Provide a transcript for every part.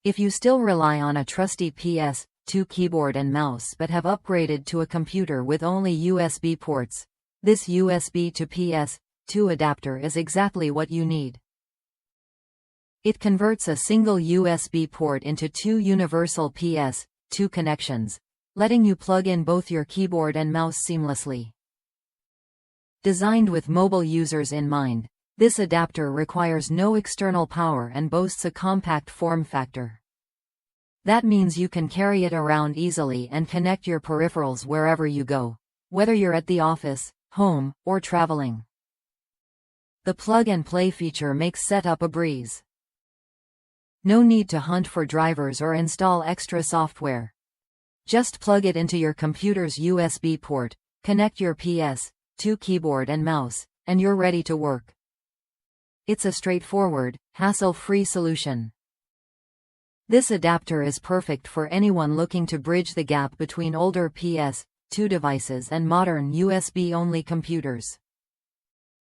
If you still rely on a trusty PS2 keyboard and mouse but have upgraded to a computer with only USB ports, this USB to PS2 adapter is exactly what you need. It converts a single USB port into two universal PS2 connections, letting you plug in both your keyboard and mouse seamlessly. Designed with mobile users in mind, this adapter requires no external power and boasts a compact form factor. That means you can carry it around easily and connect your peripherals wherever you go, whether you're at the office, home, or traveling. The plug-and-play feature makes setup a breeze. No need to hunt for drivers or install extra software. Just plug it into your computer's USB port, connect your PS2 keyboard and mouse, and you're ready to work. It's a straightforward, hassle-free solution. This adapter is perfect for anyone looking to bridge the gap between older PS2 devices and modern USB-only computers.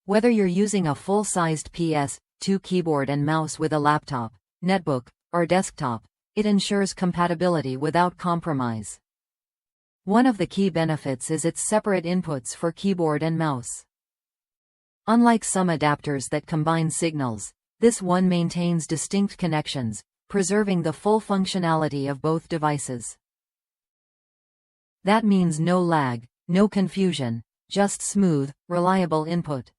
Whether you're using a full-sized PS2 keyboard and mouse with a laptop, netbook, or desktop, it ensures compatibility without compromise. One of the key benefits is its separate inputs for keyboard and mouse. Unlike some adapters that combine signals, this one maintains distinct connections, preserving the full functionality of both devices. That means no lag, no confusion, just smooth, reliable input.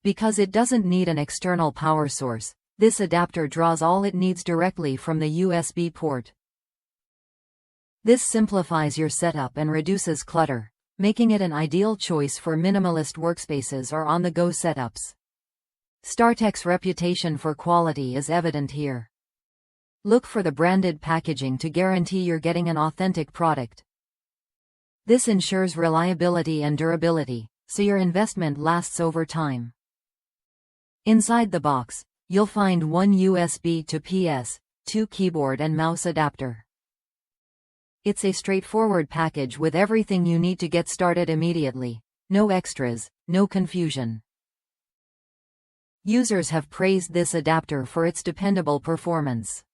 Because it doesn't need an external power source, this adapter draws all it needs directly from the USB port. This simplifies your setup and reduces clutter, making it an ideal choice for minimalist workspaces or on-the-go setups. StarTech's reputation for quality is evident here. Look for the branded packaging to guarantee you're getting an authentic product. This ensures reliability and durability, so your investment lasts over time. Inside the box, you'll find one USB to PS2 keyboard and mouse adapter. It's a straightforward package with everything you need to get started immediately. No extras, no confusion. Users have praised this adapter for its dependable performance.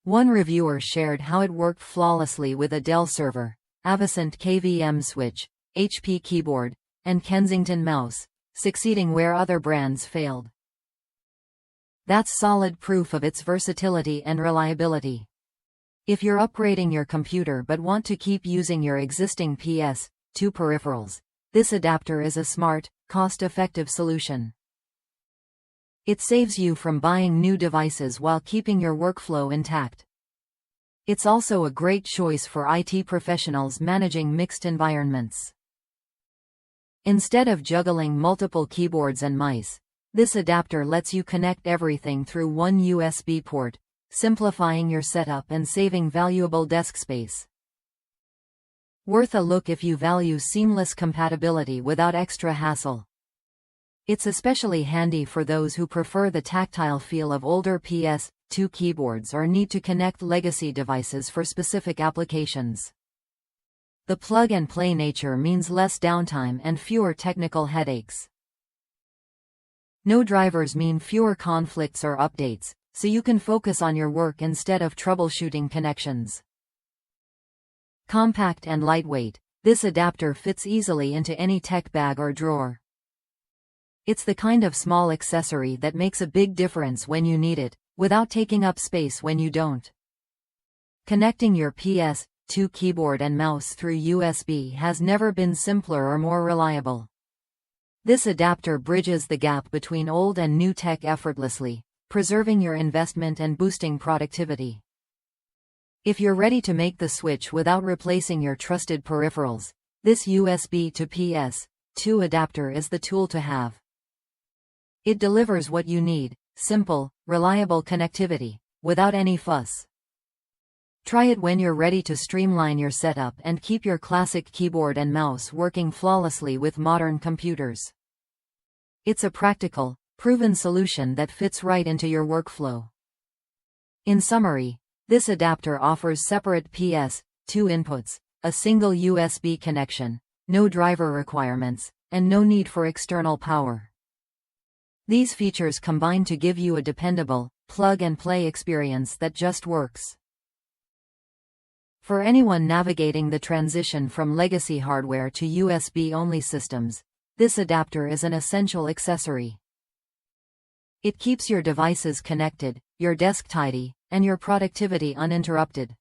One reviewer shared how it worked flawlessly with a Dell server, Avocent KVM switch, HP keyboard, and Kensington mouse, succeeding where other brands failed. That's solid proof of its versatility and reliability. If you're upgrading your computer but want to keep using your existing PS2 peripherals, this adapter is a smart, cost-effective solution. It saves you from buying new devices while keeping your workflow intact. It's also a great choice for IT professionals managing mixed environments. Instead of juggling multiple keyboards and mice, this adapter lets you connect everything through one USB port, simplifying your setup and saving valuable desk space. Worth a look if you value seamless compatibility without extra hassle. It's especially handy for those who prefer the tactile feel of older PS2 keyboards or need to connect legacy devices for specific applications. The plug-and-play nature means less downtime and fewer technical headaches. No drivers mean fewer conflicts or updates, so you can focus on your work instead of troubleshooting connections. Compact and lightweight, this adapter fits easily into any tech bag or drawer. It's the kind of small accessory that makes a big difference when you need it, without taking up space when you don't. Connecting your PS2 keyboard and mouse through USB has never been simpler or more reliable. This adapter bridges the gap between old and new tech effortlessly, preserving your investment and boosting productivity. If you're ready to make the switch without replacing your trusted peripherals, this USB to PS2 adapter is the tool to have. It delivers what you need: simple, reliable connectivity, without any fuss. Try it when you're ready to streamline your setup and keep your classic keyboard and mouse working flawlessly with modern computers. It's a practical, proven solution that fits right into your workflow. In summary, this adapter offers separate PS2 inputs, a single USB connection, no driver requirements, and no need for external power. These features combine to give you a dependable, plug-and-play experience that just works. For anyone navigating the transition from legacy hardware to USB-only systems, this adapter is an essential accessory. It keeps your devices connected, your desk tidy, and your productivity uninterrupted.